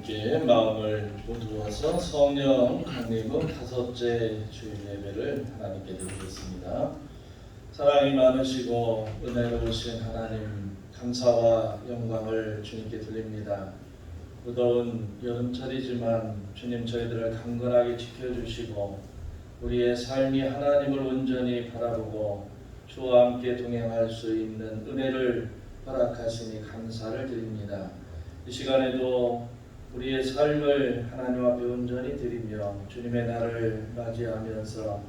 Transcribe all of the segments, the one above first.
함께 마음을 모두어서 성령 강림은 다섯째 주일 예배를 하나님께 드리겠습니다. 사랑이 많으시고 은혜로우신 하나님, 감사와 영광을 주님께 드립니다. 무더운 여름철이지만 주님 저희들을 강건하게 지켜주시고 우리의 삶이 하나님을 온전히 바라보고 주와 함께 동행할 수 있는 은혜를 허락하시니 감사를 드립니다. 이 시간에도 우리의 삶을 하나님 앞에 온전히 드리며 주님의 날을 맞이하면서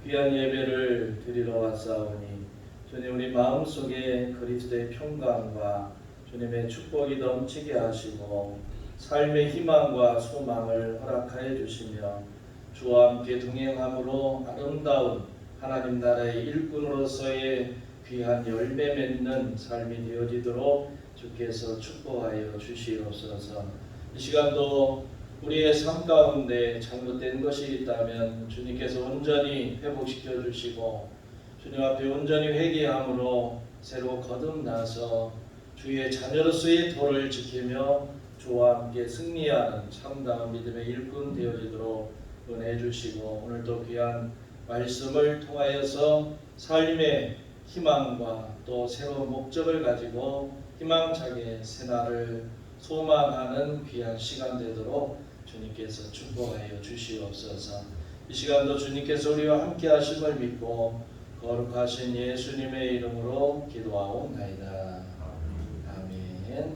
귀한 예배를 드리러 왔사오니 주님 우리 마음속에 그리스도의 평강과 주님의 축복이 넘치게 하시고 삶의 희망과 소망을 허락하여 주시며 주와 함께 동행함으로 아름다운 하나님 나라의 일꾼으로서의 귀한 열매 맺는 삶이 되어지도록 주께서 축복하여 주시옵소서. 이 시간도 우리의 삶 가운데 잘못된 것이 있다면 주님께서 온전히 회복시켜 주시고 주님 앞에 온전히 회개함으로 새로 거듭나서 주의 자녀로서의 도를 지키며 주와 함께 승리하는 참다운 믿음의 일꾼 되어지도록 은혜해 주시고 오늘도 귀한 말씀을 통하여서 삶의 희망과 또 새로운 목적을 가지고 희망차게 새날을 소망하는 귀한 시간 되도록 주님께서 축복하여 주시옵소서. 이 시간도 주님께서 우리와 함께 하심을 믿고 거룩하신 예수님의 이름으로 기도하옵나이다. 아멘.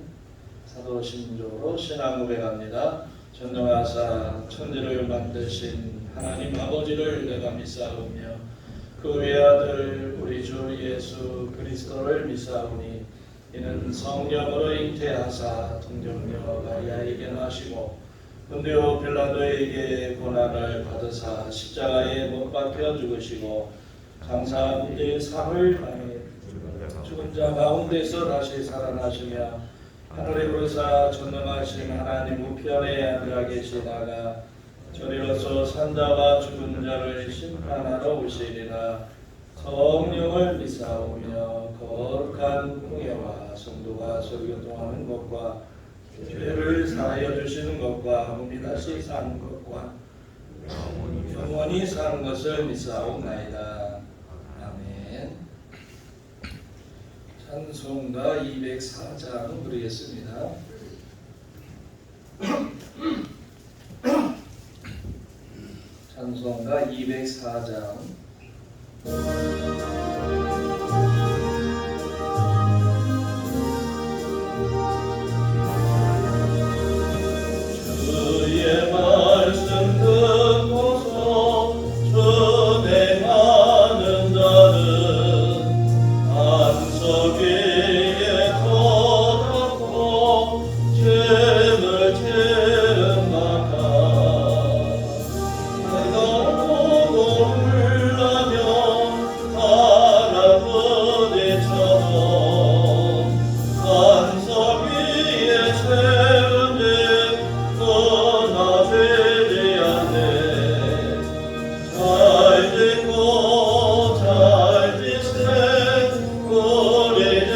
사도신조로 신앙 고백합니다. 전능하사 천지를 만드신 하나님 아버지를 내가 믿사오며 그 외아들 우리 주 예수 그리스도를 믿사오니 이는 성령으로 잉태하사 동정녀 마리아에게 나시고 본디오 빌라도에게 고난을 받으사 십자가에 못 박혀 죽으시고 장사한 지 사흘 만에 죽은 자 가운데서 다시 살아나시며 하늘에 오르사 전능하신 하나님 우편에 앉아 계시다가 저리로서 산자와 죽은 자를 심판하러 오시리라. 성령을 믿사오며 거룩한 공예와 성도가 설교통하는 것과 죄를 사하여 주시는 것과 몸이 다시 사는 것과 영원히 사는 것을 믿사옵나이다. 아멘. 찬송가 204장 부르겠습니다. 찬송가 204장 주의 말씀 듣고서 준행하는 자는 안석 위에 걷고 죄를 체험하다. 내가 보고 울라며 할아버지처럼 안석 위에 세운 죄 떠나지 않네. 잘 듣고 잘 지세 우리 죄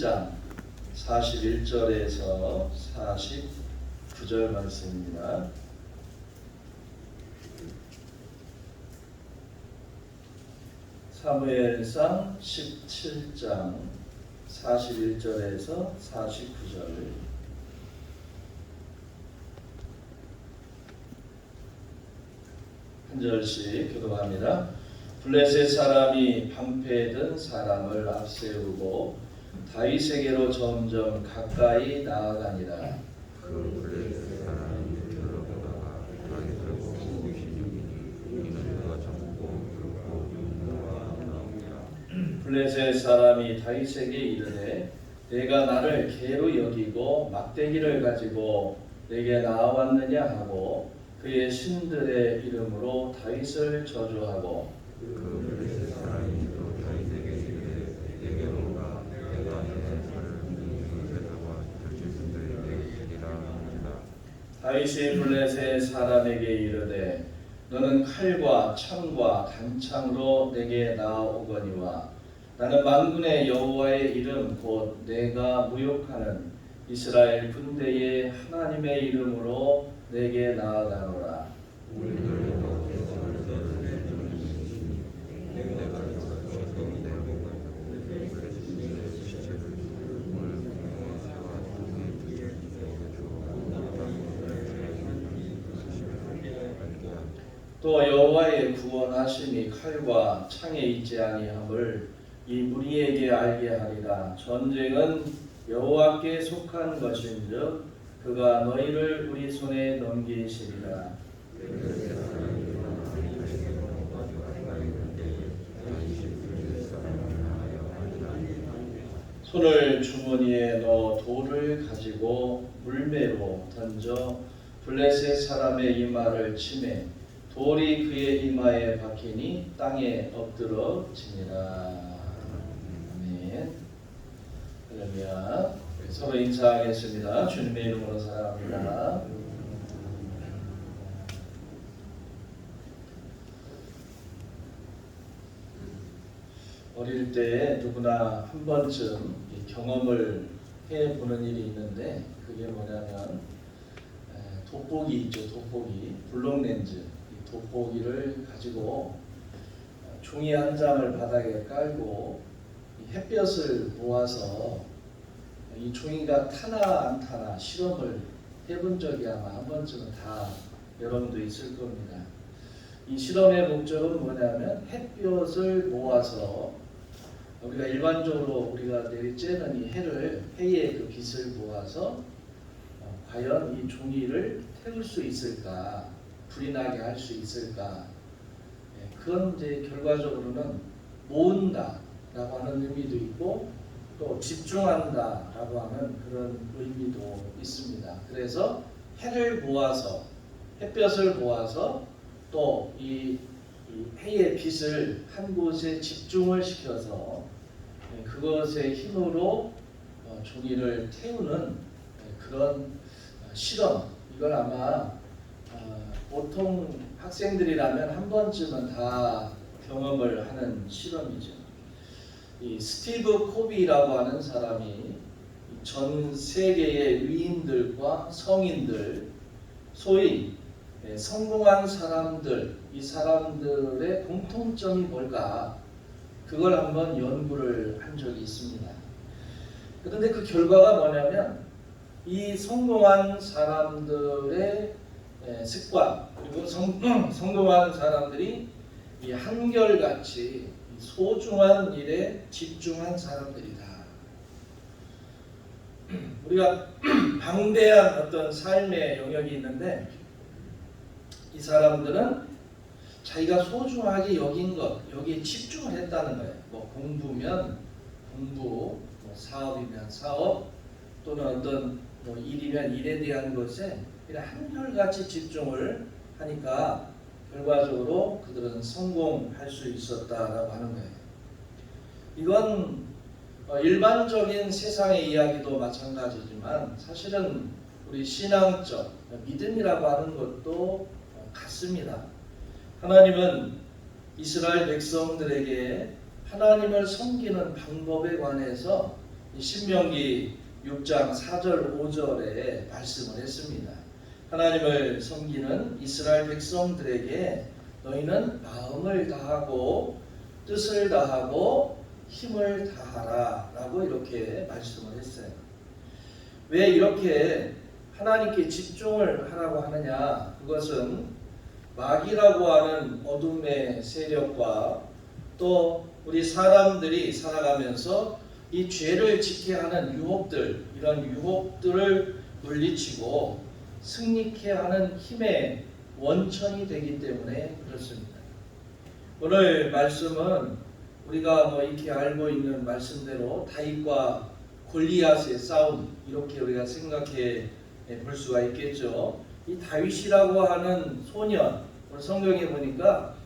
17장 41절에서 49절 말씀입니다. 사무엘상 17장 41절에서 49절. 한 절씩 교독합니다. 블레셋 사람이 방패든 사람을 앞세우고 다윗에게로 점점 가까이 나아가니라. 그 블레셋 사람이 들어보다가 다윗을 보고 96이니 이는 그가 잡고 들고 용모가 나오니라. 블레셋 사람이 다윗에게 이르되 내가 나를 개로 여기고 막대기를 가지고 내게 나왔느냐 하고 그의 신들의 이름으로 다윗을 저주하고 그 블레셋 사람이 또 다윗에게 이르되 내게로 오라 내가 내 살을 이기다가 들짐승들에게 주리라 하니라. 다윗이 블레셋 사람에게 이르되 너는 칼과 창과 단창으로 내게 나아오거니와 나는 만군의 여호와의 이름 곧 내가 무욕하는 이스라엘 군대의 하나님의 이름으로 내게 나아가노라. 우리들도 계속을 내는 중이니 내가 저도 내고 블레셋의 시체를 오늘 공에 세워 종의 뒤에 또 여호와의 구원하심이 칼과 창에 있지 아니함을 이 무리에게 알게 하리라. 전쟁은 여호와께 속한 것인즉 그가 너희를 우리 손에 넘기시리라. 손을 주머니에 넣어 돌을 가지고 물매로 던져 블레셋 사람의 이마를 치매 돌이 그의 이마에 박히니 땅에 엎드러지니라. 아멘. 할렐루야. 서로 인사하겠습니다. 주님의 이름으로 사랑합니다. 어릴 때 누구나 한 번쯤 경험을 해보는 일이 있는데 그게 뭐냐면 돋보기 있죠. 돋보기, 블록렌즈. 이 돋보기를 가지고 종이 한 장을 바닥에 깔고 햇볕을 모아서 이 종이가 타나 안 타나 실험을 해본 적이 아마 한 번쯤은 다 여러분도 있을 겁니다. 이 실험의 목적은 뭐냐면 햇볕을 모아서 우리가 일반적으로 우리가 내리쬐는 이 해의 그 빛을 모아서 과연 이 종이를 태울 수 있을까, 불이 나게 할 수 있을까. 그건 이제 결과적으로는 모은다라고 하는 의미도 있고 또 집중한다라고 하는 그런 의미도 있습니다. 그래서 해를 모아서 햇볕을 모아서 또 이 해의 빛을 한 곳에 집중을 시켜서 그것의 힘으로 종이를 태우는 그런 실험. 이걸 아마 보통 학생들이라면 한 번쯤은 다 경험을 하는 실험이죠. 이 스티브 코비라고 하는 사람이 전 세계의 위인들과 성인들, 소위 성공한 사람들, 이 사람들의 공통점이 뭘까? 그걸 한번 연구를 한 적이 있습니다. 그런데 그 결과가 뭐냐면 이 성공한 사람들의 습관, 그리고 성공한 사람들이 이 한결같이 소중한 일에 집중한 사람들이다. 우리가 방대한 어떤 삶의 영역이 있는데 이 사람들은 자기가 소중하게 여긴 것, 여기에 집중을 했다는 거예요. 뭐 공부면 공부, 뭐 사업이면 사업, 또는 어떤 뭐 일이면 일에 대한 것에 한결같이 집중을 하니까 결과적으로 그들은 성공할 수 있었다라고 하는 거예요. 이건 일반적인 세상의 이야기도 마찬가지지만 사실은 우리 신앙적 믿음이라고 하는 것도 같습니다. 하나님은 이스라엘 백성들에게 하나님을 섬기는 방법에 관해서 이 신명기 6장 4절 5절에 말씀을 했습니다. 하나님을 섬기는 이스라엘 백성들에게 너희는 마음을 다하고 뜻을 다하고 힘을 다하라 라고 이렇게 말씀을 했어요. 왜 이렇게 하나님께 집중을 하라고 하느냐? 그것은 마귀라고 하는 어둠의 세력과 또 우리 사람들이 살아가면서 이 죄를 짓게 하는 유혹들, 이런 유혹들을 물리치고 승리케 하는 힘의 원천이 되기 때문에 그렇습니다. 오늘 말씀은 우리가 이렇게 알고 있는 말씀대로 다윗과 골리앗의 싸움, 이렇게 우리가 생각해 볼 수가 있겠죠. 이 다윗이라고 하는 소년, 오늘 성경에 보니까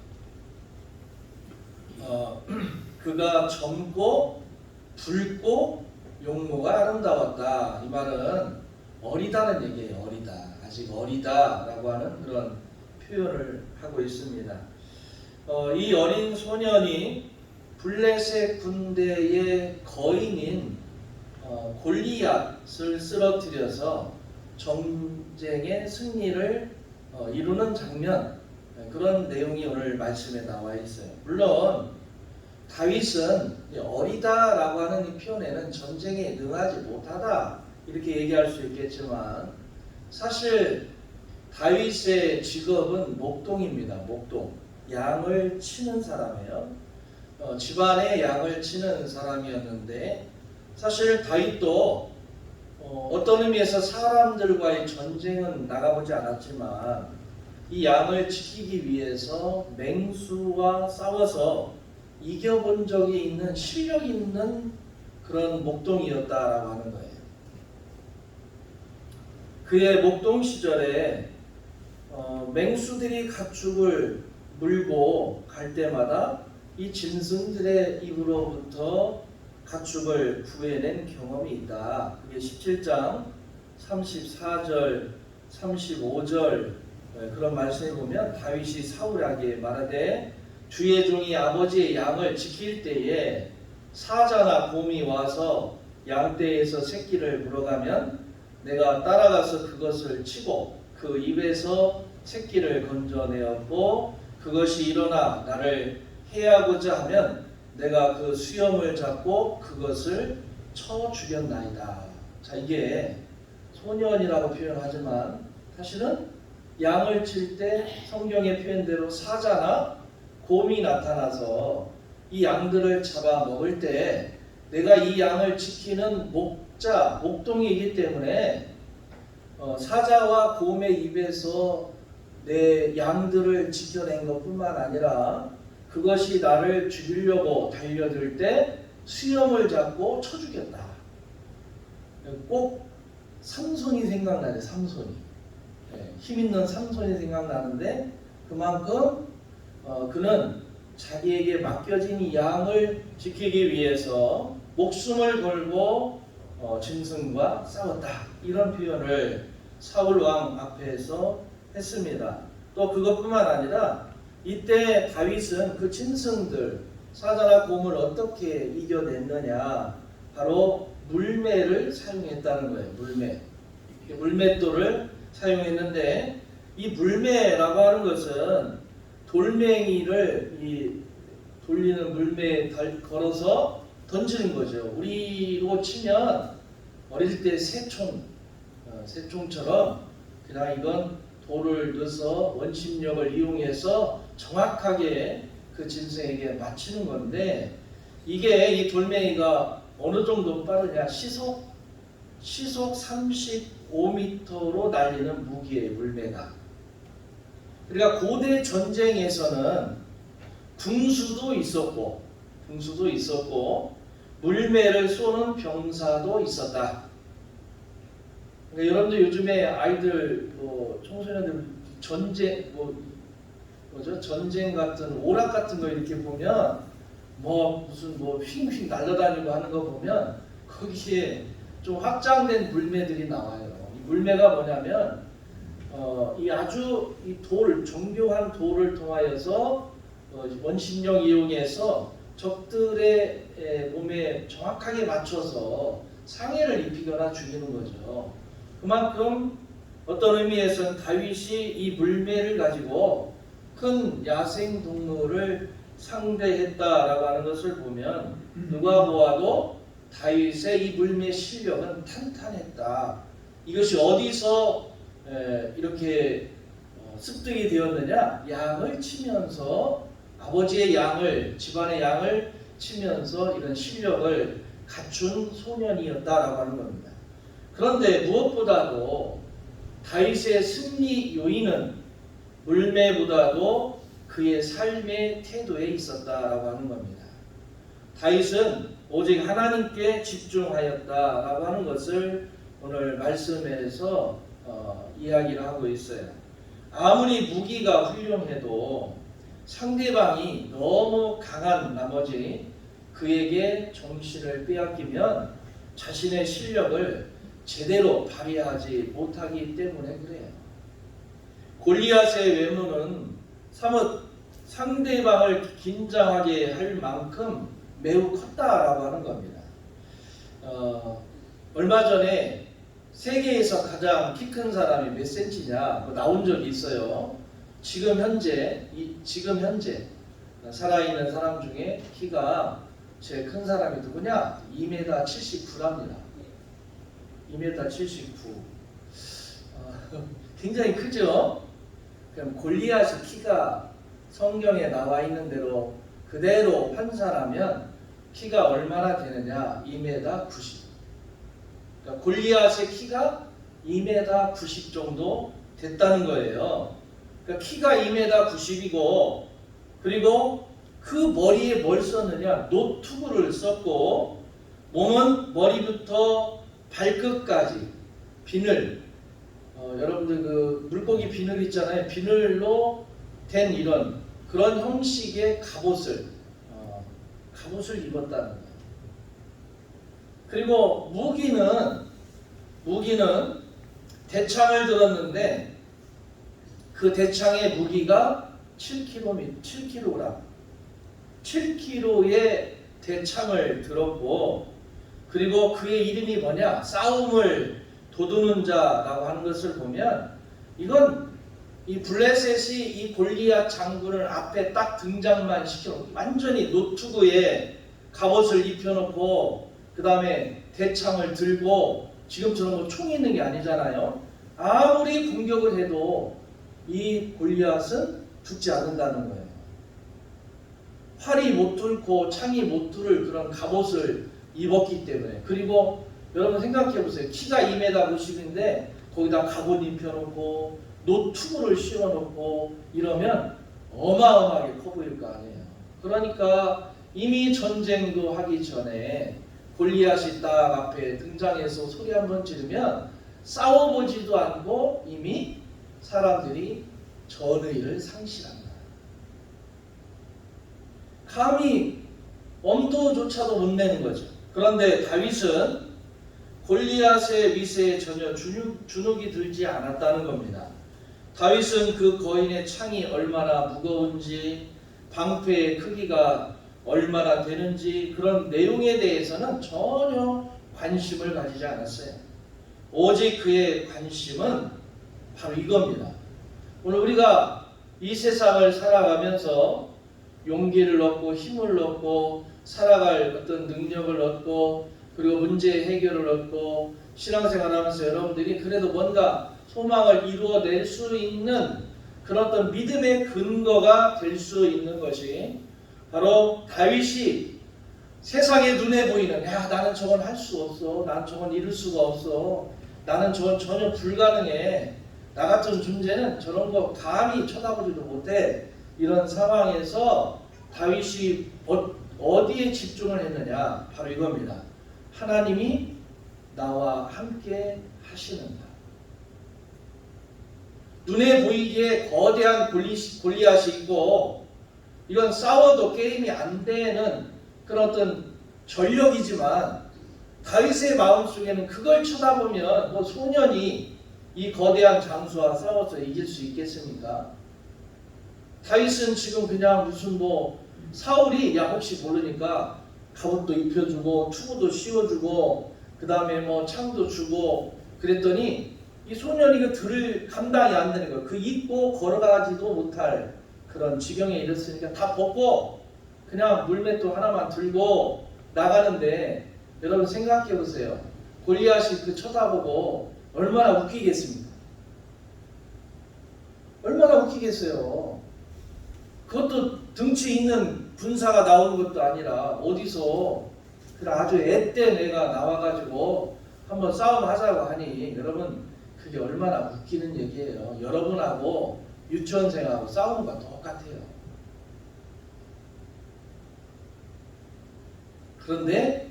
그가 젊고 붉고 용모가 아름다웠다. 이 말은 어리다는 얘기예요. 어리다. 아직 어리다라고 하는 그런 표현을 하고 있습니다. 이 어린 소년이 블레셋 군대의 거인인 골리앗을 쓰러뜨려서 전쟁의 승리를 이루는 장면, 그런 내용이 오늘 말씀에 나와 있어요. 물론 다윗은 어리다라고 하는 이 표현에는 전쟁에 능하지 못하다 이렇게 얘기할 수 있겠지만 사실 다윗의 직업은 목동입니다. 목동. 양을 치는 사람이에요. 집안의 양을 치는 사람이었는데 사실 다윗도 어떤 의미에서 사람들과의 전쟁은 나가보지 않았지만 이 양을 지키기 위해서 맹수와 싸워서 이겨본 적이 있는 실력 있는 그런 목동이었다라고 하는 거예요. 그의 목동 시절에 맹수들이 가축을 물고 갈 때마다 이 짐승들의 입으로부터 가축을 구해낸 경험이 있다. 그게 17장 34절 35절 그런 말씀에 보면 다윗이 사울에게 말하되 주의 종이 아버지의 양을 지킬 때에 사자나 곰이 와서 양떼에서 새끼를 물어가면 내가 따라가서 그것을 치고 그 입에서 새끼를 건져내었고 그것이 일어나 나를 해하고자 하면 내가 그 수염을 잡고 그것을 쳐 죽였나이다. 자, 이게 소년이라고 표현하지만 사실은 양을 칠 때 성경의 표현대로 사자나 곰이 나타나서 이 양들을 잡아 먹을 때 내가 이 양을 지키는 목동이기 때문에 사자와 곰의 입에서 내 양들을 지켜낸 것뿐만 아니라 그것이 나를 죽이려고 달려들 때 수염을 잡고 쳐 죽였다. 꼭 삼손이 생각나죠. 삼손이. 힘있는 삼손이 생각나는데 그만큼 그는 자기에게 맡겨진 이 양을 지키기 위해서 목숨을 걸고 짐승과 싸웠다. 이런 표현을 사울 왕 앞에서 했습니다. 또 그것뿐만 아니라 이때 다윗은 그 짐승들 사자나 곰을 어떻게 이겨냈느냐, 바로 물매를 사용했다는 거예요. 물맷돌을 사용했는데 이 물매라고 하는 것은 돌멩이를 이 돌리는 물매에 걸어서 던지는 거죠. 우리로 치면 어릴 때 새총처럼 그냥 이건 돌을 넣어서 원심력을 이용해서 정확하게 그 짐승에게 맞추는 건데 이게 이 돌멩이가 어느 정도 빠르냐, 시속 35m로 날리는 무기의 물매가. 그러니까 고대 전쟁에서는 궁수도 있었고 물매를 쏘는 병사도 있었다. 그러니까 여러분들 요즘에 아이들 청소년들 전쟁 같은 오락 같은 거 이렇게 보면 무슨 휙휙 날아다니고 하는 거 보면 거기에 좀 확장된 물매들이 나와요. 이 물매가 뭐냐면 이 아주 이 정교한 돌을 통하여서 원심력 이용해서 적들의 몸에 정확하게 맞춰서 상해를 입히거나 죽이는 거죠. 그만큼 어떤 의미에서는 다윗이 이 물매를 가지고 큰 야생 동물을 상대했다라고 하는 것을 보면 누가 보아도 다윗의 이 물매 실력은 탄탄했다. 이것이 어디서 이렇게 습득이 되었느냐? 양을 치면서 아버지의 양을, 집안의 양을 치면서 이런 실력을 갖춘 소년이었다라고 하는 겁니다. 그런데 무엇보다도 다윗의 승리 요인은 물매보다도 그의 삶의 태도에 있었다라고 하는 겁니다. 다윗은 오직 하나님께 집중하였다라고 하는 것을 오늘 말씀에서 이야기를 하고 있어요. 아무리 무기가 훌륭해도 상대방이 너무 강한 나머지 그에게 정신을 빼앗기면 자신의 실력을 제대로 발휘하지 못하기 때문에 그래요. 골리앗의 외모는 사뭇 상대방을 긴장하게 할 만큼 매우 컸다라고 하는 겁니다. 얼마 전에 세계에서 가장 키 큰 사람이 몇 센치냐 나온 적이 있어요. 지금 현재 살아있는 사람 중에 키가 제일 큰 사람이 누구냐? 2m 79랍니다. 2m 79. 굉장히 크죠? 그럼 골리앗의 키가 성경에 나와 있는 대로 그대로 환산하면 키가 얼마나 되느냐? 2m 90. 그러니까 골리앗의 키가 2m 90 정도 됐다는 거예요. 그러니까 키가 2m 90이고 그리고 그 머리에 뭘 썼느냐? 노트구를 썼고 몸은 머리부터 발끝까지 비늘, 여러분들 그 물고기 비늘 있잖아요. 비늘로 된 이런 그런 형식의 갑옷을 입었다는 거예요. 그리고 무기는 대창을 들었는데 그 대창의 무기가 7kg, 7kg의 대창을 들었고 그리고 그의 이름이 뭐냐? 싸움을 도두는 자라고 하는 것을 보면 이건 이 블레셋이 이 골리앗 장군을 앞에 딱 등장만 시켜 완전히 노트구에 갑옷을 입혀놓고 그 다음에 대창을 들고 지금처럼 뭐 총이 있는 게 아니잖아요. 아무리 공격을 해도 이 골리앗은 죽지 않는다는 거예요. 활이 못 뚫고 창이 못 뚫을 그런 갑옷을 입었기 때문에. 그리고 여러분 생각해 보세요. 키가 2m 90인데 거기다 갑옷 입혀놓고 노트구를 씌워놓고 이러면 어마어마하게 커 보일 거 아니에요. 그러니까 이미 전쟁도 하기 전에 골리앗이 딱 앞에 등장해서 소리 한번 지르면 싸워보지도 않고 이미 사람들이 전의를 상실한다. 감히 엄두조차도 못 내는 거죠. 그런데 다윗은 골리앗의 위세에 전혀 주눅이 들지 않았다는 겁니다. 다윗은 그 거인의 창이 얼마나 무거운지 방패의 크기가 얼마나 되는지 그런 내용에 대해서는 전혀 관심을 가지지 않았어요. 오직 그의 관심은 바로 이겁니다. 오늘 우리가 이 세상을 살아가면서 용기를 얻고 힘을 얻고 살아갈 어떤 능력을 얻고 그리고 문제 해결을 얻고 신앙생활하면서 여러분들이 그래도 뭔가 소망을 이루어낼 수 있는 그런 어떤 믿음의 근거가 될 수 있는 것이 바로 다윗이 세상에 눈에 보이는 나는 저건 할 수 없어, 나는 저건 이룰 수가 없어, 나는 저건 전혀 불가능해, 나 같은 존재는 저런 거 감히 쳐다보지도 못해, 이런 상황에서 다윗이 어디에 집중을 했느냐? 바로 이겁니다. 하나님이 나와 함께 하시는가. 눈에 보이기에 거대한 골리앗이 있고 이건 싸워도 게임이 안 되는 그런 어떤 전력이지만 다윗의 마음속에는 그걸 쳐다보면 뭐 소년이 이 거대한 장수와 싸워서 이길 수 있겠습니까? 다윗은 지금 그냥 무슨 뭐 사울이 야 혹시 모르니까 갑옷도 입혀주고 투구도 씌워주고 그 다음에 뭐 창도 주고 그랬더니 이 소년이 그 들을 감당이 안 되는 거예요. 그 입고 걸어가지도 못할 그런 지경에 이르렀으니까 다 벗고 그냥 물맷도 하나만 들고 나가는데 여러분 생각해 보세요. 골리앗이 그 쳐다보고 얼마나 웃기겠습니까? 얼마나 웃기겠어요. 그것도 등치 있는 군사가 나오는 것도 아니라 어디서 그래 아주 애때 내가 나와가지고 한번 싸움하자고 하니 여러분 그게 얼마나 웃기는 얘기예요. 여러분하고 유치원생하고 싸우는 거 똑같아요. 그런데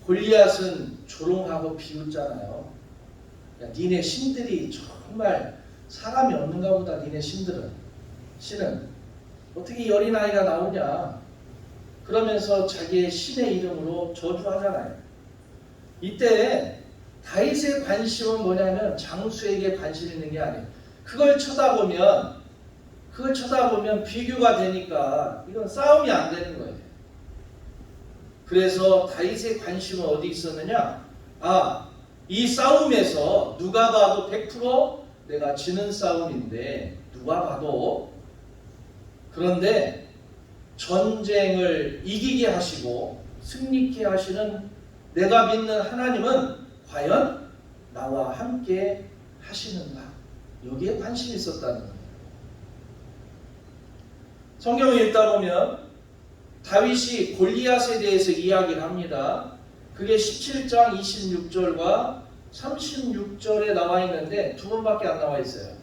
골리앗은 조롱하고 비웃잖아요. 야, 니네 신들이 정말 사람이 없는가 보다. 니네 신은 어떻게 이 어린아이가 나오냐 그러면서 자기의 신의 이름으로 저주하잖아요. 이때 다윗의 관심은 뭐냐면 장수에게 관심 있는 게 아니에요. 그걸 쳐다보면 비교가 되니까 이건 싸움이 안 되는 거예요. 그래서 다윗의 관심은 어디 있었느냐? 이 싸움에서 누가 봐도 100% 내가 지는 싸움인데 누가 봐도 그런데 전쟁을 이기게 하시고 승리케 하시는 내가 믿는 하나님은 과연 나와 함께 하시는가? 여기에 관심이 있었다는 거예요. 성경을 읽다 보면 다윗이 골리앗에 대해서 이야기를 합니다. 그게 17장 26절과 36절에 나와 있는데 두 번밖에 안 나와 있어요.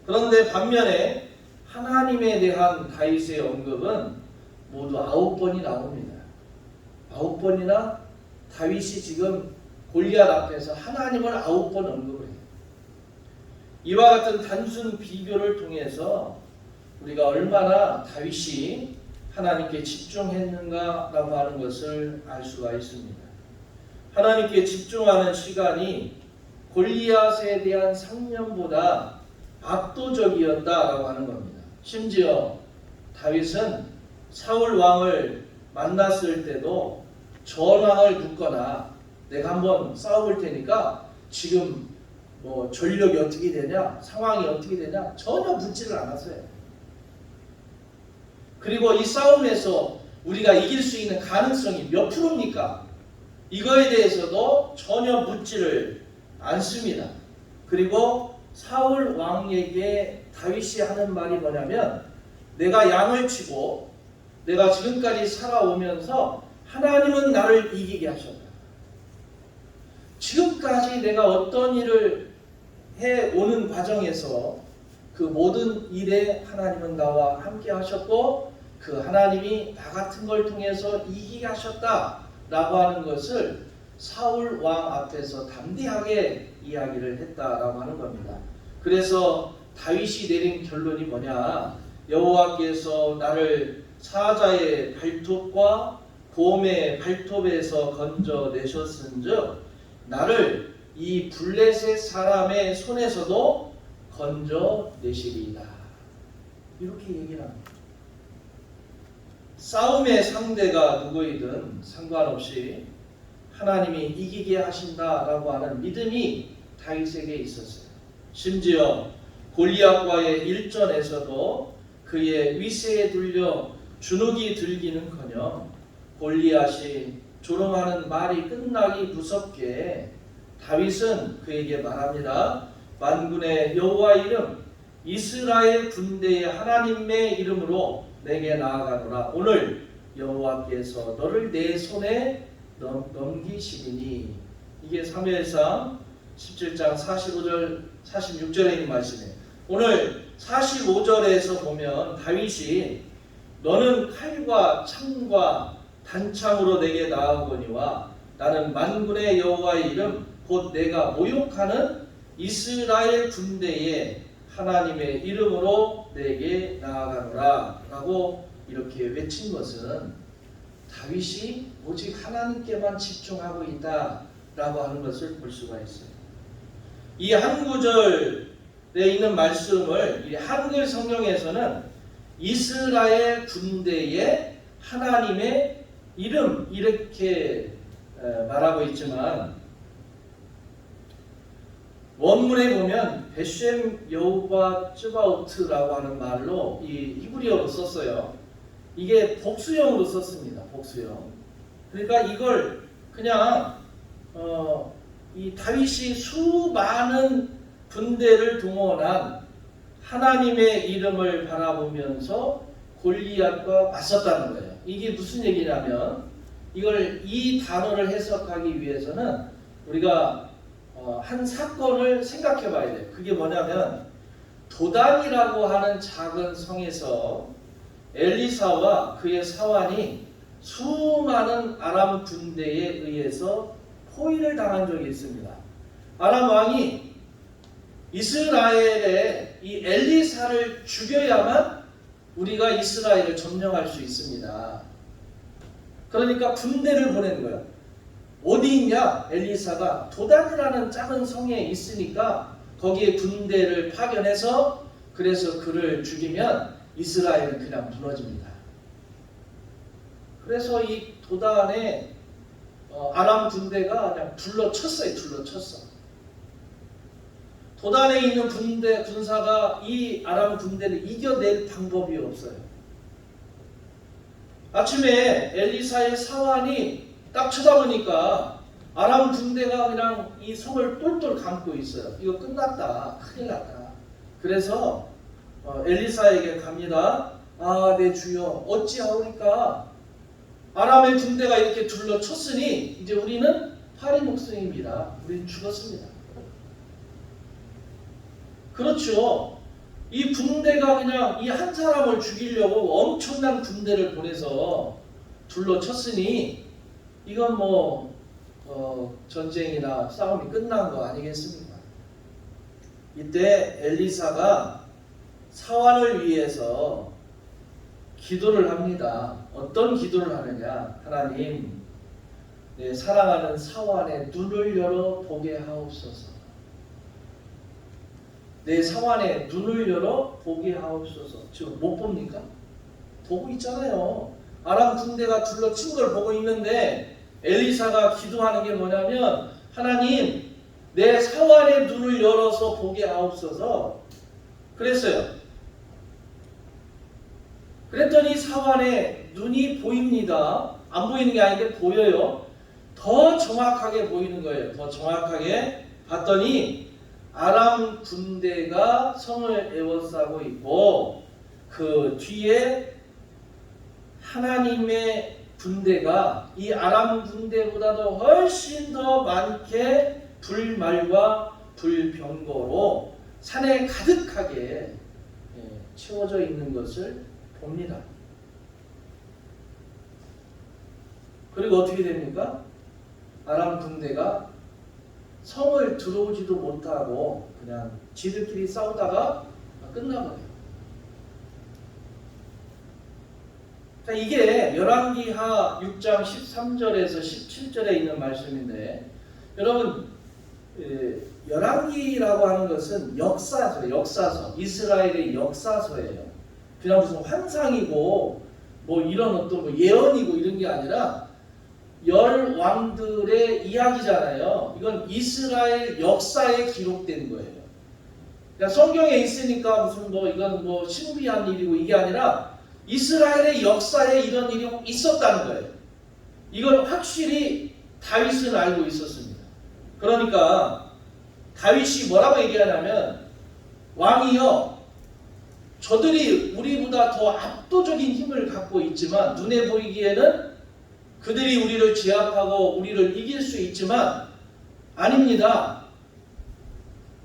그런데 반면에 하나님에 대한 다윗의 언급은 모두 9번이 나옵니다. 9번이나 다윗이 지금 골리앗 앞에서 하나님을 9번 언급을 해요. 이와 같은 단순 비교를 통해서 우리가 얼마나 다윗이 하나님께 집중했는가라고 하는 것을 알 수가 있습니다. 하나님께 집중하는 시간이 골리앗에 대한 상념보다 압도적이었다라고 하는 겁니다. 심지어 다윗은 사울 왕을 만났을 때도 전황을 묻거나 내가 한번 싸워볼 테니까 지금 뭐 전력이 어떻게 되냐, 상황이 어떻게 되냐 전혀 묻지를 않았어요. 그리고 이 싸움에서 우리가 이길 수 있는 가능성이 몇 프로입니까? 이거에 대해서도 전혀 묻지를 않습니다. 그리고 사울 왕에게 다윗이 하는 말이 뭐냐면 내가 양을 치고 내가 지금까지 살아오면서 하나님은 나를 이기게 하셨다. 지금까지 내가 어떤 일을 해오는 과정에서 그 모든 일에 하나님은 나와 함께 하셨고 그 하나님이 나 같은 걸 통해서 이기게 하셨다라고 하는 것을 사울 왕 앞에서 담대하게 이야기를 했다라고 하는 겁니다. 그래서 다윗이 내린 결론이 뭐냐? 여호와께서 나를 사자의 발톱과 곰의 발톱에서 건져내셨은즉 나를 이 블레셋 사람의 손에서도 건져내시리이다. 이렇게 얘기를 합니다. 싸움의 상대가 누구이든 상관없이 하나님이 이기게 하신다라고 하는 믿음이 다윗에게 있었어요. 심지어 골리앗과의 일전에서도 그의 위세에 눌려 주눅이 들기는커녕 골리앗이 조롱하는 말이 끝나기 무섭게 다윗은 그에게 말합니다. 만군의 여호와 이름 이스라엘 군대의 하나님의 이름으로 내게 나아가노라. 오늘 여호와께서 너를 내 손에 넘기시리니. 이게 사무엘상 17장 45절 46절에 있는 말씀이에요. 오늘 45절에서 보면 다윗이 너는 칼과 창과 단창으로 내게 나아오거니와 나는 만군의 여호와의 이름 곧 내가 모욕하는 이스라엘 군대의 하나님의 이름으로 내게 나아가노라 라고 이렇게 외친 것은 다윗이 오직 하나님께만 집중하고 있다라고 하는 것을 볼 수가 있어요. 이 한 구절에 있는 말씀을 이 한글 성경에서는 이스라엘 군대의 하나님의 이름 이렇게 말하고 있지만 원문에 보면 베셈 여호바 쯔바우트라고 하는 말로 이 히브리어로 썼어요. 이게 복수형으로 썼습니다. 복수형. 그러니까 이걸 그냥 이 다윗이 수많은 군대를 동원한 하나님의 이름을 바라보면서 골리앗과 맞섰다는 거예요. 이게 무슨 얘기냐면 이 단어를 해석하기 위해서는 우리가 한 사건을 생각해 봐야 돼요. 그게 뭐냐면 도단이라고 하는 작은 성에서 엘리사와 그의 사환이 수많은 아람 군대에 의해서 포위를 당한 적이 있습니다. 아람 왕이 이스라엘의 이 엘리사를 죽여야만 우리가 이스라엘을 점령할 수 있습니다. 그러니까 군대를 보내는 거예요. 어디 있냐? 엘리사가 도단이라는 작은 성에 있으니까 거기에 군대를 파견해서 그래서 그를 죽이면 이스라엘은 그냥 무너집니다. 그래서 이 도단의 아람 군대가 그냥 둘러쳤어요. 둘러쳤어. 도단에 있는 군사가 이 아람 군대를 이겨낼 방법이 없어요. 아침에 엘리사의 사환이 딱 쳐다보니까 아람 군대가 그냥 이 성을 똘똘 감고 있어요. 이거 끝났다. 큰일 났다. 그래서 엘리사에게 갑니다. 아, 내 주여, 어찌하오리까? 아람의 군대가 이렇게 둘러쳤으니 이제 우리는 파리목성입니다. 우리는 죽었습니다. 그렇죠. 이 군대가 그냥 이 한 사람을 죽이려고 엄청난 군대를 보내서 둘러쳤으니 이건 뭐 전쟁이나 싸움이 끝난 거 아니겠습니까? 이때 엘리사가 사환을 위해서 기도를 합니다. 어떤 기도를 하느냐? 하나님, 내 사랑하는 사환의 눈을 열어 보게 하옵소서. 내 사환의 눈을 열어 보게 하옵소서. 지금 못 봅니까? 보고 있잖아요. 아람 군대가 둘러친 걸 보고 있는데 엘리사가 기도하는 게 뭐냐면 하나님, 내 사환의 눈을 열어서 보게 하옵소서. 그랬어요. 그랬더니 사환의 눈이 보입니다. 안 보이는 게 아닌데 보여요. 더 정확하게 보이는 거예요. 더 정확하게 봤더니 아람 군대가 성을 에워싸고 있고 그 뒤에 하나님의 군대가 이 아람 군대보다도 훨씬 더 많게 불말과 불병거로 산에 가득하게 채워져 있는 것을 봅니다. 그리고 어떻게 됩니까? 아람 군대가 성을 들어오지도 못하고 그냥 지들끼리 싸우다가 끝나버려요. 자, 이게 열왕기하 6장 13절에서 17절에 있는 말씀인데 여러분 열왕기라고 하는 것은 역사서, 이스라엘의 역사서예요. 그냥 무슨 환상이고 뭐 이런 어떤 뭐 예언이고 이런 게 아니라 열 왕들의 이야기잖아요. 이건 이스라엘 역사에 기록된 거예요. 그러니까 성경에 있으니까 무슨 뭐 이건 뭐 신비한 일이고 이게 아니라 이스라엘의 역사에 이런 일이 있었다는 거예요. 이걸 확실히 다윗은 알고 있었습니다. 그러니까 다윗이 뭐라고 얘기하냐면 왕이여, 저들이 우리보다 더 압도적인 힘을 갖고 있지만 눈에 보이기에는 그들이 우리를 제압하고 우리를 이길 수 있지만 아닙니다.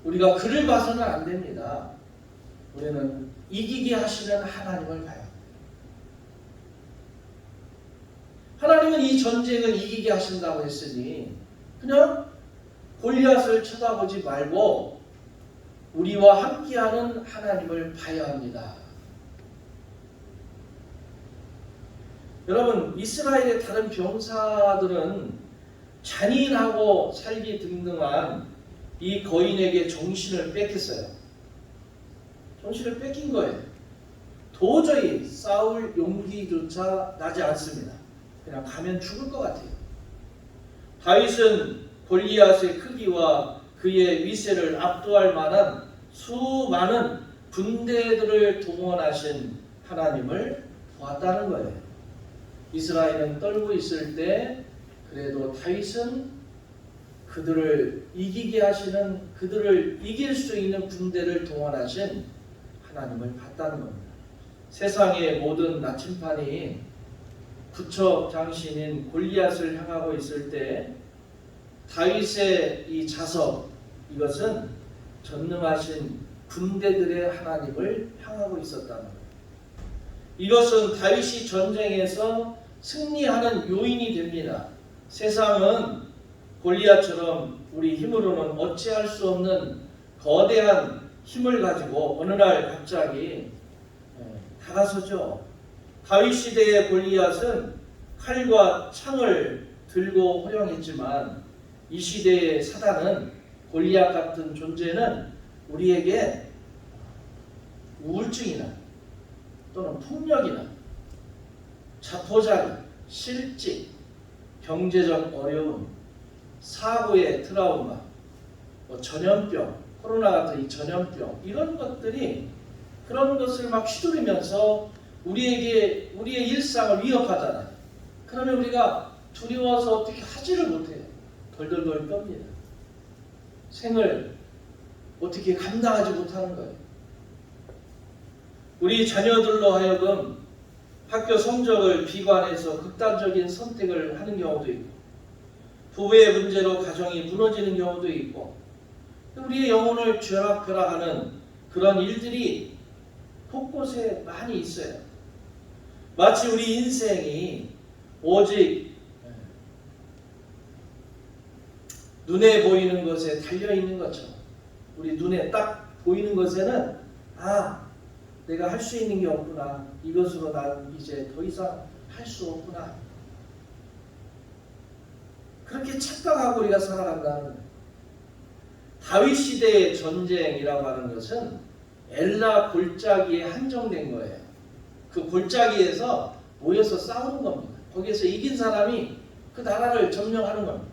우리가 그를 봐서는 안 됩니다. 우리는 이기게 하시는 하나님을 봐요. 하나님은 이 전쟁을 이기게 하신다고 했으니 그냥 골리앗을 쳐다보지 말고 우리와 함께하는 하나님을 봐야 합니다. 여러분, 이스라엘의 다른 병사들은 잔인하고 살기 등등한 이 거인에게 정신을 뺏겼어요. 정신을 뺏긴 거예요. 도저히 싸울 용기조차 나지 않습니다. 그냥 가면 죽을 것 같아요. 다윗은 골리앗의 크기와 그의 위세를 압도할 만한 수많은 군대들을 동원하신 하나님을 보았다는 거예요. 이스라엘은 떨고 있을 때 그래도 다윗은 그들을 이기게 하시는, 그들을 이길 수 있는 군대를 동원하신 하나님을 봤다는 겁니다. 세상의 모든 나침판이 구척 장신인 골리앗을 향하고 있을 때 다윗의 이 자석, 이것은 전능하신 군대들의 하나님을 향하고 있었다는 거예요. 이것은 다윗이 전쟁에서 승리하는 요인이 됩니다. 세상은 골리앗처럼 우리 힘으로는 어찌할 수 없는 거대한 힘을 가지고 어느 날 갑자기 다가서죠. 다윗 시대의 골리앗은 칼과 창을 들고 호령했지만 이 시대의 사단은 골리앗 같은 존재는 우리에게 우울증이나 또는 폭력이나 자포자기, 실직, 경제적 어려움, 사고의 트라우마, 전염병, 코로나 같은 이 전염병, 이런 것들이 그런 것을 막 휘두르면서 우리의 일상을 위협하잖아요. 그러면 우리가 두려워서 어떻게 하지를 못해요. 덜덜덜 떱니다. 생을 어떻게 감당하지 못하는 거예요. 우리 자녀들로 하여금 학교 성적을 비관해서 극단적인 선택을 하는 경우도 있고, 부부의 문제로 가정이 무너지는 경우도 있고, 우리의 영혼을 죄악하는 그런 일들이 곳곳에 많이 있어요. 마치 우리 인생이 오직 눈에 보이는 것에 달려있는 것처럼, 우리 눈에 딱 보이는 것에는 내가 할 수 있는 게 없구나, 이것으로 난 이제 더 이상 할 수 없구나, 그렇게 착각하고 우리가 살아간다는 거예요. 다윗 시대의 전쟁이라고 하는 것은 엘라 골짜기에 한정된 거예요. 그 골짜기에서 모여서 싸우는 겁니다. 거기에서 이긴 사람이 그 나라를 점령하는 겁니다.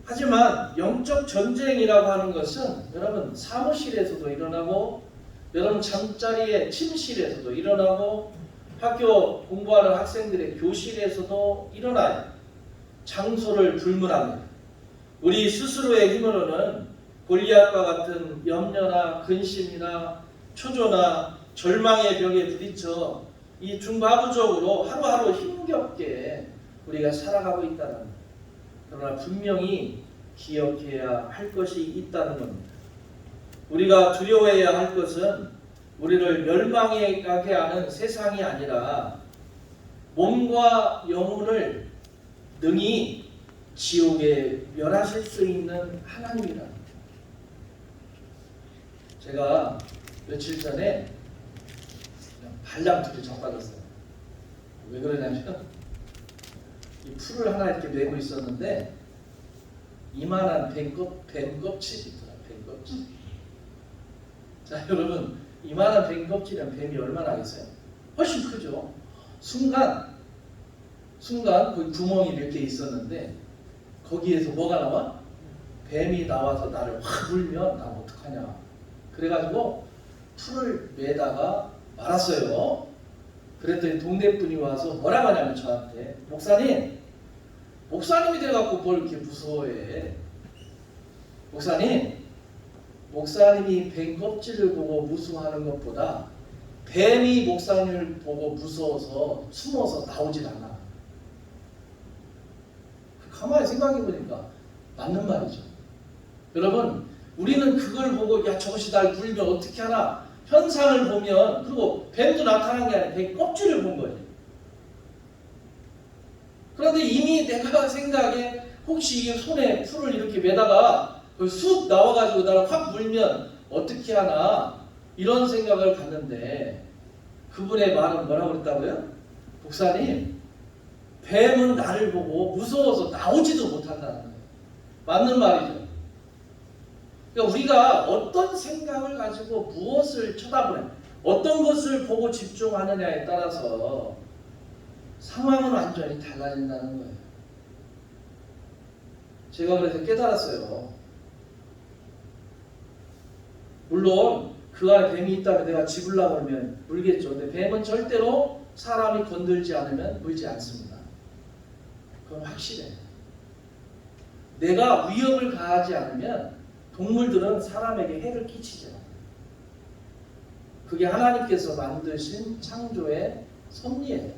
하지만 영적 전쟁이라고 하는 것은 여러분 사무실에서도 일어나고, 여러분 잠자리의 침실에서도 일어나고, 학교 공부하는 학생들의 교실에서도 일어나요. 장소를 불문합니다. 우리 스스로의 힘으로는 골리앗과 같은 염려나 근심이나 초조나 절망의 벽에 부딪혀 이 중과부적으로 하루하루 힘겹게 우리가 살아가고 있다는 겁니다. 그러나 분명히 기억해야 할 것이 있다는 겁니다. 우리가 두려워해야 할 것은 우리를 멸망에 가게 하는 세상이 아니라 몸과 영혼을 능히 지옥에 멸하실 수 있는 하나님이다. 제가 며칠 전에 발랑투를 자빠졌어요. 왜 그러냐면 이 풀을 하나 이렇게 메고 있었는데 이만한 뱀 껍질이 있더라. 뱀 껍질. 자, 여러분, 이만한 뱀 껍질이면 뱀이 얼마나 하겠어요? 훨씬 크죠. 순간 거기 구멍이 몇 개 있었는데 거기에서 뭐가 나와? 뱀이 나와서 나를 확 물면 나 어떡하냐. 그래가지고 풀을 매다가 말았어요. 그랬더니 동네 분이 와서 뭐라고 하냐면 저한테, 목사님이 돼갖고 뭘 이렇게 무서워해. 목사님이 뱀 껍질을 보고 무서워하는 것보다 뱀이 목사님을 보고 무서워서 숨어서 나오질 않아. 가만히 생각해보니까 맞는 말이죠. 여러분, 우리는 그걸 보고 저것이 날 물면 어떻게 하나, 현상을 보면, 그리고 뱀도 나타난 게 아니라 뱀 껍질을 본 거예요. 그런데 이미 내가 생각에 혹시 이게 손에 풀을 이렇게 매다가 쑥 나와가지고 나를 확 물면 어떻게 하나, 이런 생각을 갖는데 그분의 말은 뭐라고 그랬다고요? 목사님, 뱀은 나를 보고 무서워서 나오지도 못한다는 거예요. 맞는 말이죠. 그러니까 우리가 어떤 생각을 가지고 무엇을 쳐다보냐, 어떤 것을 보고 집중하느냐에 따라서 상황은 완전히 달라진다는 거예요. 제가 그래서 깨달았어요. 물론 그 안에 뱀이 있다면 내가 집으려고 하면 물겠죠. 근데 뱀은 절대로 사람이 건들지 않으면 물지 않습니다. 그건 확실해요. 내가 위협을 가하지 않으면 동물들은 사람에게 해를 끼치죠. 그게 하나님께서 만드신 창조의 섭리예요.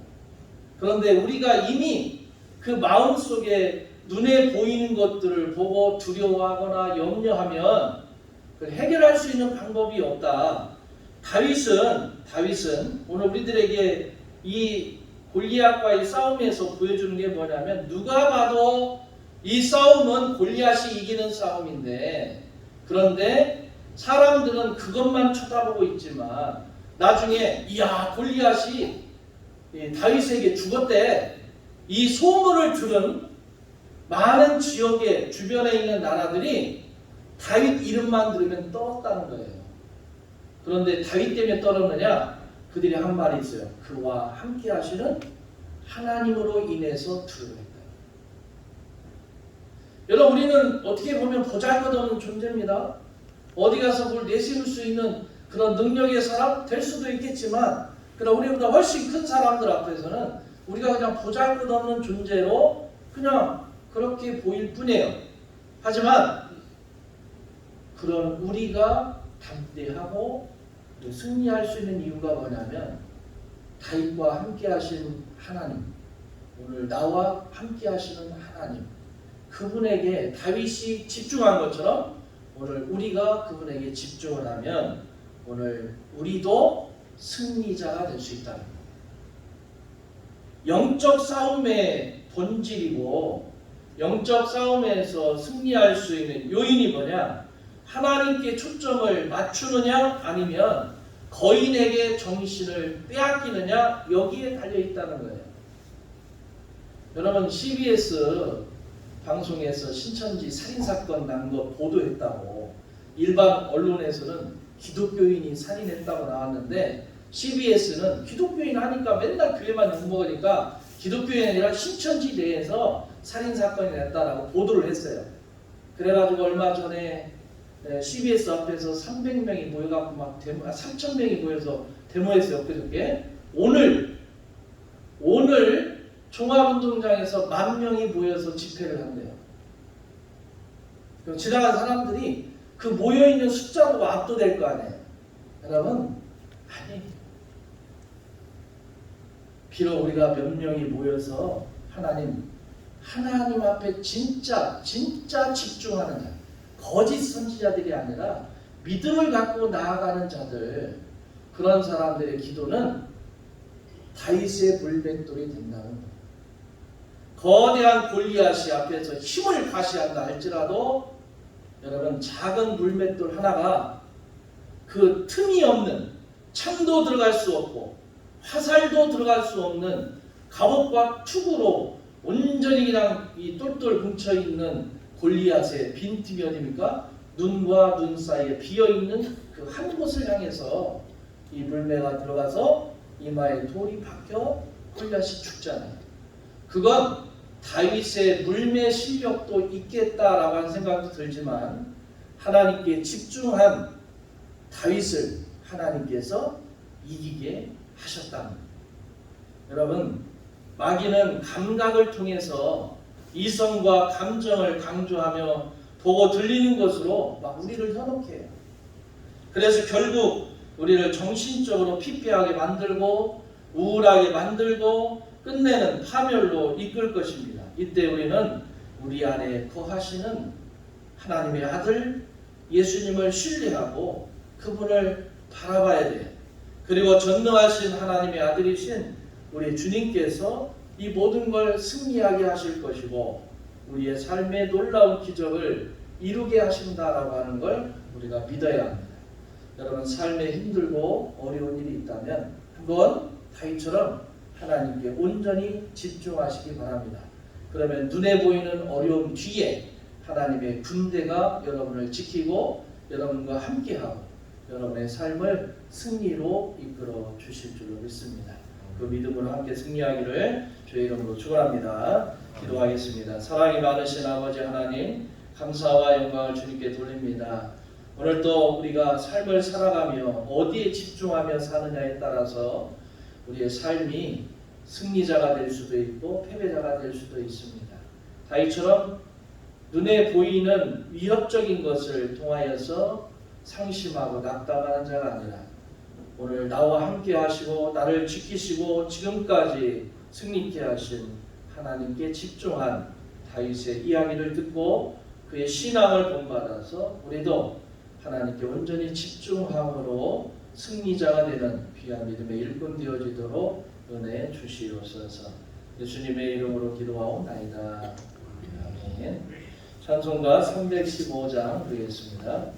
그런데 우리가 이미 그 마음속에 눈에 보이는 것들을 보고 두려워하거나 염려하면 해결할 수 있는 방법이 없다. 다윗은 오늘 우리들에게 이 골리앗과의 싸움에서 보여주는 게 뭐냐면, 누가 봐도 이 싸움은 골리앗이 이기는 싸움인데, 그런데 사람들은 그것만 쳐다보고 있지만 나중에 이야 골리앗이 다윗에게 죽었대, 이 소문을 들은 많은 지역의 주변에 있는 나라들이 다윗 이름만 들으면 떨었다는 거예요. 그런데 다윗 때문에 떨었느냐? 그들이 한 말이 있어요. 그와 함께 하시는 하나님으로 인해서 두려워했다. 여러분, 우리는 어떻게 보면 보잘것없는 존재입니다. 어디 가서 뭘 내세울 수 있는 그런 능력의 사람 될 수도 있겠지만, 그러나 우리보다 훨씬 큰 사람들 앞에서는 우리가 그냥 보잘것없는 존재로 그냥 그렇게 보일 뿐이에요. 하지만 그런 우리가 담대하고 승리할 수 있는 이유가 뭐냐면, 다윗과 함께 하신 하나님, 오늘 나와 함께 하시는 하나님, 그분에게 다윗이 집중한 것처럼 오늘 우리가 그분에게 집중을 하면 오늘 우리도 승리자가 될 수 있다는 겁니다. 영적 싸움의 본질이고 영적 싸움에서 승리할 수 있는 요인이 뭐냐? 하나님께 초점을 맞추느냐 아니면 거인에게 정신을 빼앗기느냐, 여기에 달려있다는 거예요. 여러분, CBS 방송에서 신천지 살인사건 난 거 보도했다고, 일반 언론에서는 기독교인이 살인했다고 나왔는데, CBS는 기독교인 하니까 맨날 교회만 욕먹으니까 기독교인이 아니라 신천지 내에서 살인사건이 났다라고 보도를 했어요. 그래가지고 얼마 전에 CBS 앞에서 300명이 모여갖고 막 3,000명이 모여서 데모했어요. 그저께. 오늘 종합운동장에서 10,000명이 모여서 집회를 한대요. 지나간 사람들이 그 모여있는 숫자로 압도될 거 아니에요. 여러분, 아니, 비록 우리가 몇 명이 모여서 하나님 앞에 진짜 집중하는 자, 거짓 선지자들이 아니라 믿음을 갖고 나아가는 자들, 그런 사람들의 기도는 다윗의 물맷돌이 된다는 거예요. 거대한 골리앗이 앞에서 힘을 과시한다 할지라도 여러분, 작은 물맷돌 하나가 그 틈이 없는, 창도 들어갈 수 없고 화살도 들어갈 수 없는 갑옷과 투구로 온전히 그냥 이 똘똘 뭉쳐있는 골리앗의 빈틈이 어디입니까? 눈과 눈 사이에 비어있는 그 한 곳을 향해서 이 물매가 들어가서 이마에 돌이 박혀 골리앗이 죽잖아요. 그건 다윗의 물매 실력도 있겠다라고 하는 생각도 들지만, 하나님께 집중한 다윗을 하나님께서 이기게 하셨답니다. 여러분, 마귀는 감각을 통해서 이성과 감정을 강조하며 보고 들리는 것으로 막 우리를 현혹해 해요. 그래서 결국 우리를 정신적으로 피폐하게 만들고 우울하게 만들고 끝내는 파멸로 이끌 것입니다. 이때 우리는 우리 안에 거하시는 하나님의 아들 예수님을 신뢰하고 그분을 바라봐야 돼요. 그리고 전능하신 하나님의 아들이신 우리 주님께서 이 모든 걸 승리하게 하실 것이고 우리의 삶의 놀라운 기적을 이루게 하신다라고 하는 걸 우리가 믿어야 합니다. 여러분, 삶에 힘들고 어려운 일이 있다면 한번 다윗처럼 하나님께 온전히 집중하시기 바랍니다. 그러면 눈에 보이는 어려움 뒤에 하나님의 군대가 여러분을 지키고 여러분과 함께하고 여러분의 삶을 승리로 이끌어 주실 줄로 믿습니다. 그 믿음으로 함께 승리하기를 주의 이름으로 축원합니다. 기도하겠습니다. 사랑이 많으신 아버지 하나님, 감사와 영광을 주님께 돌립니다. 오늘 또 우리가 삶을 살아가며 어디에 집중하며 사느냐에 따라서 우리의 삶이 승리자가 될 수도 있고 패배자가 될 수도 있습니다. 다윗처럼 눈에 보이는 위협적인 것을 통하여서 상심하고 낙담하는 자가 아니라 오늘 나와 함께 하시고 나를 지키시고 지금까지 승리케 하신 하나님께 집중한 다윗의 이야기를 듣고 그의 신앙을 본받아서 우리도 하나님께 온전히 집중함으로 승리자가 되는 귀한 믿음의 일꾼 되어지도록 은혜 주시옵소서. 예수님의 이름으로 기도하옵나이다. 아멘. 찬송가 315장 드리겠습니다.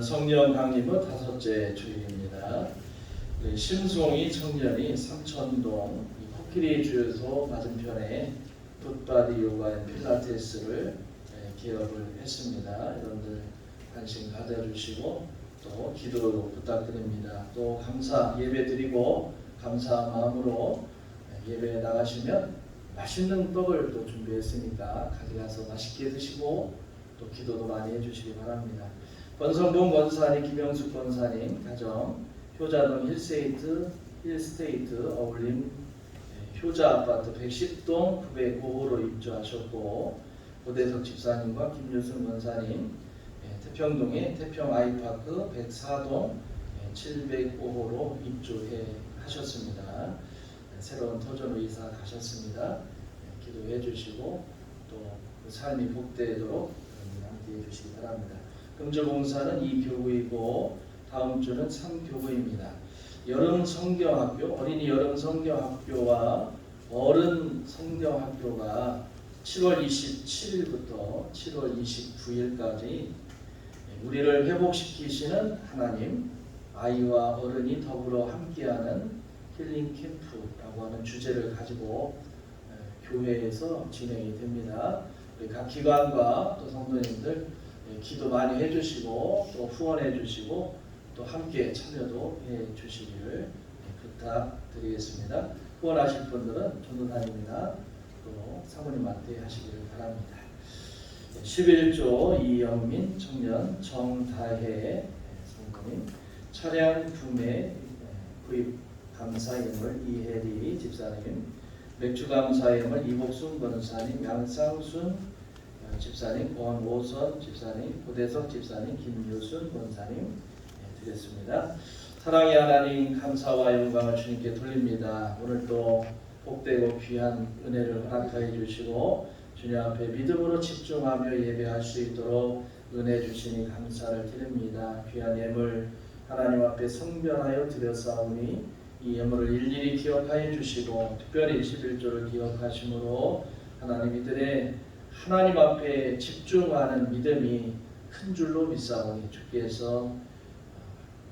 성령 강림은 5째 주일입니다. 심송이 청년이 삼천동 코끼리 주유소 맞은편에 풋바디 요가 앤 필라테스를 개업을 했습니다. 여러분들 관심 가져주시고 또 기도 부탁드립니다. 또 감사 예배 드리고 감사한 마음으로 예배에 나가시면 맛있는 떡을 또 준비했으니까 가져가서 맛있게 드시고 또 기도도 많이 해주시기 바랍니다. 권성봉 권사님, 김영숙 권사님 가정 효자동 힐스테이트 어울림 효자 아파트 110동 905호로 입주하셨고 고대석 집사님과 김유순 권사님 태평동의 태평 아이파크 104동 705호로 입주해 하셨습니다. 새로운 터전으로 이사 가셨습니다. 기도해 주시고 또 그 삶이 복되도록 함께 해 주시기 바랍니다. 금주봉사는 이 교구이고 다음 주는 3교구입니다. 여름 성경학교, 어린이 여름 성경학교와 어른 성경학교가 7월 27일부터 7월 29일까지 우리를 회복시키시는 하나님, 아이와 어른이 더불어 함께하는 힐링 캠프라고 하는 주제를 가지고 교회에서 진행이 됩니다. 우리 각 기관과 또 성도님들 기도 많이 해주시고 또 후원해 주시고 또 함께 참여도 해 주시기를 부탁드리겠습니다. 후원하실 분들은 전도사님이나 또 사모님한테 하시기를 바랍니다. 11조 이영민 청년 정다혜 성도님, 차량 구매 구입 감사예물 이혜리 집사님, 맥주 감사예물 이복순 권사님, 양상순 집사님, 권오선 집사님, 고대석 집사님, 김유순 권사님 드렸습니다. 사랑의 하나님, 감사와 영광을 주님께 돌립니다. 오늘도 복되고 귀한 은혜를 허락하여 주시고 주님 앞에 믿음으로 집중하며 예배할 수 있도록 은혜 주시니 감사를 드립니다. 귀한 예물 하나님 앞에 성별하여 드렸사오니 이 예물을 일일이 기억하여 주시고 특별히 11조를 기억하심으로 하나님 이들의 하나님 앞에 집중하는 믿음이 큰 줄로 믿사오니 주께서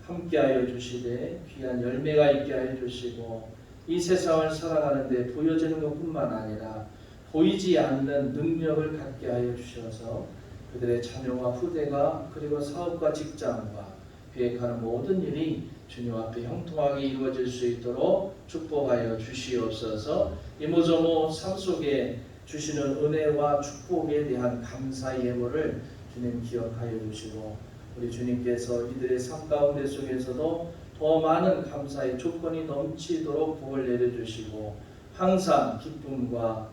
함께하여 주시되 귀한 열매가 있게 하여 주시고 이 세상을 살아가는 데 보여지는 것뿐만 아니라 보이지 않는 능력을 갖게 하여 주셔서 그들의 자녀와 후대가 그리고 사업과 직장과 계획하는 모든 일이 주님 앞에 형통하게 이루어질 수 있도록 축복하여 주시옵소서. 이모저모 삶 속에 주시는 은혜와 축복에 대한 감사 예물을 주님 기억하여 주시고 우리 주님께서 이들의 삶 가운데 속에서도 더 많은 감사의 조건이 넘치도록 복을 내려주시고 항상 기쁨과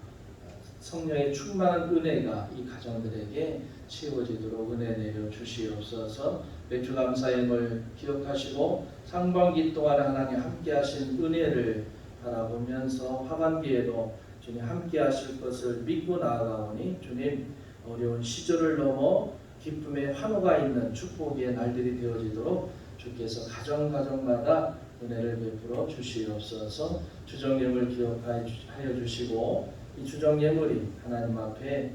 성령의 충만한 은혜가 이 가정들에게 채워지도록 은혜 내려 주시옵소서. 맥주 감사예물 기억하시고 상반기 동안 하나님 함께 하신 은혜를 바라보면서 하반기에도 주님 함께 하실 것을 믿고 나아가오니 주님 어려운 시절을 넘어 기쁨의 환호가 있는 축복의 날들이 되어지도록 주께서 가정마다 은혜를 베풀어 주시옵소서. 주정예물 기억하여 주시고 이 주정예물이 하나님 앞에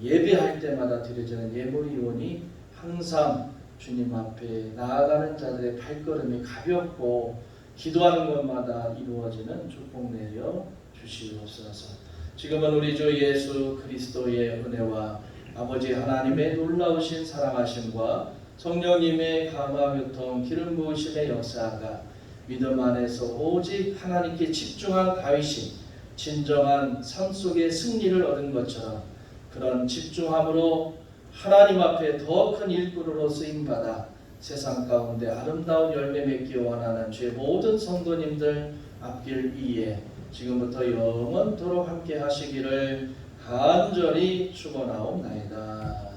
예배할 때마다 드려지는 예물이 오니 항상 주님 앞에 나아가는 자들의 발걸음이 가볍고 기도하는 것마다 이루어지는 축복 내려 주시옵소서. 지금은 우리 주 예수 그리스도의 은혜와 아버지 하나님의 놀라우신 사랑하심과 성령님의 감화 교통 기름 부으심의 역사가 믿음 안에서 오직 하나님께 집중한 다윗이 진정한 삶 속의 승리를 얻은 것처럼 그런 집중함으로 하나님 앞에 더 큰 일꾼으로 쓰임받아 세상 가운데 아름다운 열매 맺기 원하는 주의 모든 성도님들 앞길 위에 지금부터 영원토록 함께 하시기를 간절히 축원하옵나이다.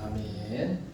아멘.